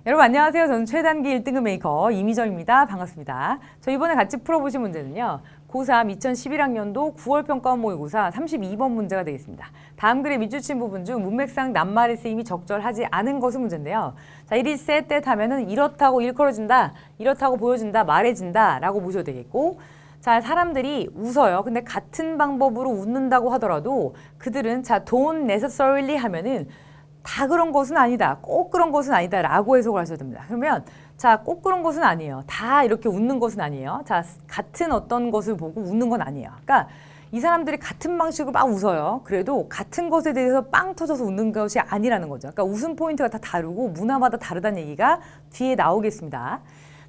여러분 안녕하세요. 저는 최단기 1등급 메이커 이미정입니다. 반갑습니다. 저 이번에 같이 풀어보실 문제는요. 고3 2011학년도 9월 평가원 모의고사 32번 문제가 되겠습니다. 다음 글의 밑줄친 부분 중 문맥상 낱말의 쓰임이 적절하지 않은 것은 문제인데요. 자, it is said that 하면은 이렇다고 일컬어진다, 이렇다고 보여진다, 말해진다 라고 보셔도 되겠고, 자, 사람들이 웃어요. 근데 같은 방법으로 웃는다고 하더라도 그들은 자, don't necessarily 하면은 다 그런 것은 아니다. 꼭 그런 것은 아니다. 라고 해석을 하셔야 됩니다. 그러면 자, 꼭 그런 것은 아니에요. 다 이렇게 웃는 것은 아니에요. 자, 같은 어떤 것을 보고 웃는 건 아니에요. 그러니까 이 사람들이 같은 방식으로 막 웃어요. 그래도 같은 것에 대해서 빵 터져서 웃는 것이 아니라는 거죠. 그러니까 웃음 포인트가 다 다르고 문화마다 다르다는 얘기가 뒤에 나오겠습니다.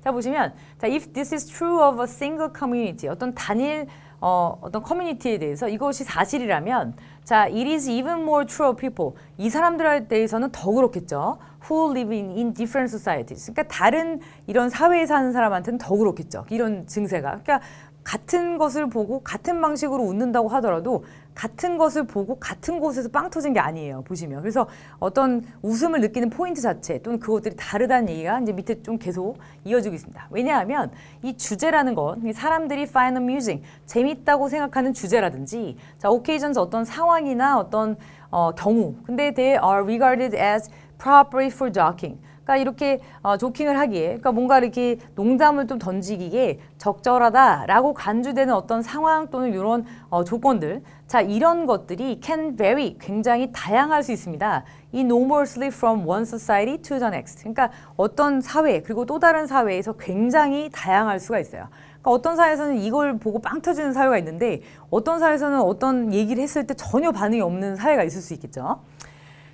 자, 보시면 자, if this is true of a single community, 어떤 단일 어떤 커뮤니티에 대해서 이것이 사실이라면 자, it is even more true of people. 이 사람들에 대해서는 더 그렇겠죠. who live in different societies. 그러니까 다른 이런 사회에 사는 사람한테는 더 그렇겠죠. 이런 증세가. 그러니까 같은 것을 보고 같은 방식으로 웃는다고 하더라도 같은 것을 보고 같은 곳에서 빵 터진 게 아니에요. 보시면. 그래서 어떤 웃음을 느끼는 포인트 자체 또는 그것들이 다르다는 얘기가 이제 밑에 좀 계속 이어지고 있습니다. 왜냐하면 이 주제라는 건 사람들이 find amusing, 재밌다고 생각하는 주제라든지 자, occasions 어떤 상황이나 어떤 경우. 근데 they are regarded as proper for joking. 그러니까 이렇게 조킹을 하기에, 그러니까 뭔가 이렇게 농담을 좀 던지기에 적절하다라고 간주되는 어떤 상황 또는 이런 조건들, 자, 이런 것들이 can vary, 굉장히 다양할 수 있습니다. enormously from one society to the next. 그러니까 어떤 사회 그리고 또 다른 사회에서 굉장히 다양할 수가 있어요. 그러니까 어떤 사회에서는 이걸 보고 빵 터지는 사회가 있는데 어떤 사회에서는 어떤 얘기를 했을 때 전혀 반응이 없는 사회가 있을 수 있겠죠.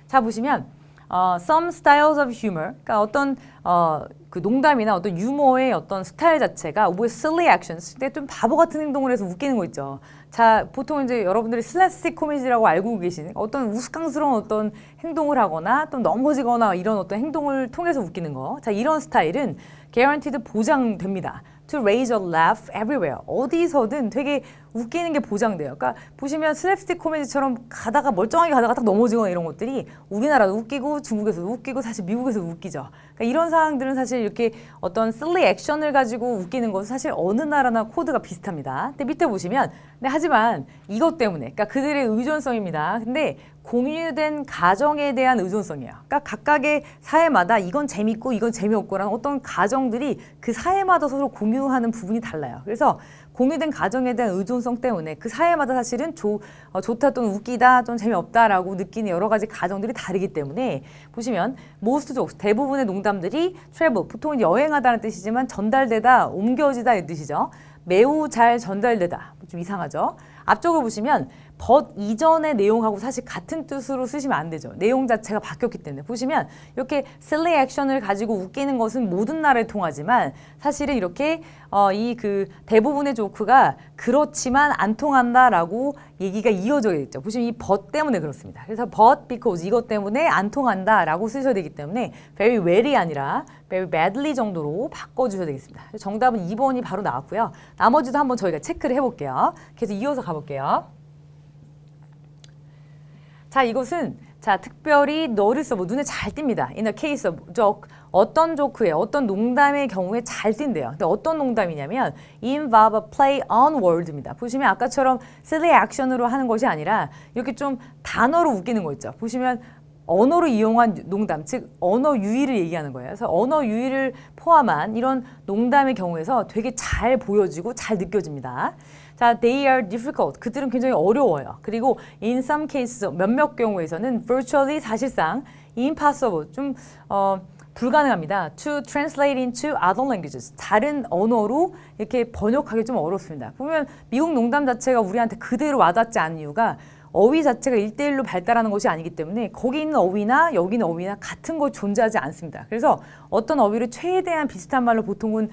자, 보시면 some styles of humor, 그러니까 어떤 그 농담이나 어떤 유머의 어떤 스타일 자체가 with silly actions, 근데 좀 바보 같은 행동을 해서 웃기는 거 있죠. 자, 보통 이제 여러분들이 슬랩스틱 코미디라고 알고 계신 어떤 우스꽝스러운 어떤 행동을 하거나 또 넘어지거나 이런 어떤 행동을 통해서 웃기는 거. 자, 이런 스타일은 guaranteed 보장됩니다. To raise a laugh everywhere. 어디서든 되게 웃기는 게 보장돼요. 그러니까 보시면 슬랩스틱 코미디처럼 가다가 멀쩡하게 가다가 딱 넘어지거나 이런 것들이 우리나라도 웃기고 중국에서도 웃기고 사실 미국에서도 웃기죠. 그러니까 이런 상황들은 사실 이렇게 어떤 silly 액션을 가지고 웃기는 것은 사실 어느 나라나 코드가 비슷합니다. 근데 밑에 보시면 근데 하지만 이것 때문에 그러니까 그들의 의존성입니다. 근데 공유된 가정에 대한 의존성이에요. 그러니까 각각의 사회마다 이건 재밌고 이건 재미없고라는 어떤 가정들이 그 사회마다 서로 공유하는 부분이 달라요. 그래서 공유된 가정에 대한 의존성 때문에 그 사회마다 사실은 좋다 또는 웃기다 또는 재미없다라고 느끼는 여러 가지 가정들이 다르기 때문에 보시면 most jokes, 대부분의 농담들이 travel, 보통 여행하다는 뜻이지만 전달되다, 옮겨지다 이 뜻이죠. 매우 잘 전달되다. 좀 이상하죠? 앞쪽을 보시면 but 이전의 내용하고 사실 같은 뜻으로 쓰시면 안 되죠. 내용 자체가 바뀌었기 때문에. 보시면 이렇게 silly 액션을 가지고 웃기는 것은 모든 나라에 통하지만 사실은 이렇게 이 그 대부분의 조크가 그렇지만 안 통한다라고 얘기가 이어져 있죠. 보시면 이 but 때문에 그렇습니다. 그래서 but because 이것 때문에 안 통한다라고 쓰셔야 되기 때문에 very well이 아니라 very badly 정도로 바꿔주셔야 되겠습니다. 정답은 2번이 바로 나왔고요. 나머지도 한번 저희가 체크를 해볼게요. 계속 이어서 가볼게요. 자, 이것은 자, 특별히 notice of, 눈에 잘 띕니다. In the case of joke, 어떤 조크에, 어떤 농담의 경우에 잘 띈대요. 근데 어떤 농담이냐면 involve a play on word입니다. 보시면 아까처럼 silly action으로 하는 것이 아니라 이렇게 좀 단어로 웃기는 거 있죠. 보시면 언어로 이용한 농담, 즉 언어 유희를 얘기하는 거예요. 그래서 언어 유희를 포함한 이런 농담의 경우에서 되게 잘 보여지고 잘 느껴집니다. 자, they are difficult. 그들은 굉장히 어려워요. 그리고 in some cases, 몇몇 경우에서는 virtually 사실상 impossible, 좀 불가능합니다. To translate into other languages. 다른 언어로 이렇게 번역하기 좀 어렵습니다. 보면 미국 농담 자체가 우리한테 그대로 와닿지 않은 이유가 어휘 자체가 1대1로 발달하는 것이 아니기 때문에 거기 있는 어휘나 여기 있는 어휘나 같은 거 존재하지 않습니다. 그래서 어떤 어휘를 최대한 비슷한 말로 보통은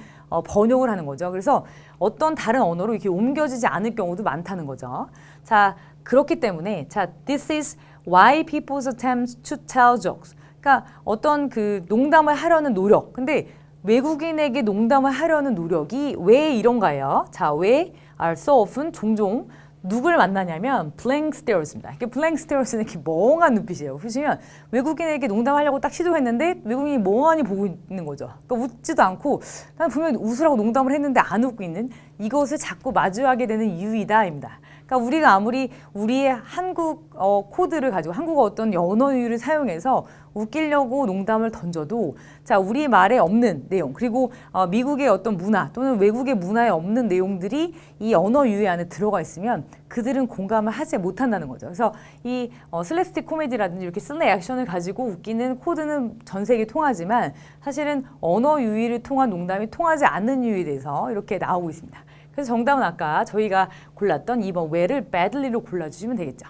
번역을 하는 거죠. 그래서 어떤 다른 언어로 이렇게 옮겨지지 않을 경우도 많다는 거죠. 자, 그렇기 때문에 자, this is why people's attempts to tell jokes. 그러니까 어떤 그 농담을 하려는 노력. 근데 외국인에게 농담을 하려는 노력이 왜 이런가요? 자, 왜 are so often 종종 누굴 만나냐면 blank stares입니다. 이게 blank stares는 이렇게 멍한 눈빛이에요. 보시면 외국인에게 농담하려고 딱 시도했는데 외국인이 멍하니 보고 있는 거죠. 그러니까 웃지도 않고 난 분명히 웃으라고 농담을 했는데 안 웃고 있는 이것을 자꾸 마주하게 되는 이유이다입니다. 그러니까 우리가 아무리 우리의 한국 코드를 가지고 한국어 어떤 언어유를 사용해서 웃기려고 농담을 던져도 자 우리 말에 없는 내용 그리고 미국의 어떤 문화 또는 외국의 문화에 없는 내용들이 이 언어유의 안에 들어가 있으면 그들은 공감을 하지 못한다는 거죠. 그래서 이 슬랩스틱 코미디라든지 이렇게 슬랩 액션을 가지고 웃기는 코드는 전 세계에 통하지만 사실은 언어 유희를 통한 농담이 통하지 않는 이유에 대해서 이렇게 나오고 있습니다. 그래서 정답은 아까 저희가 골랐던 2번 where를 badly로 골라주시면 되겠죠.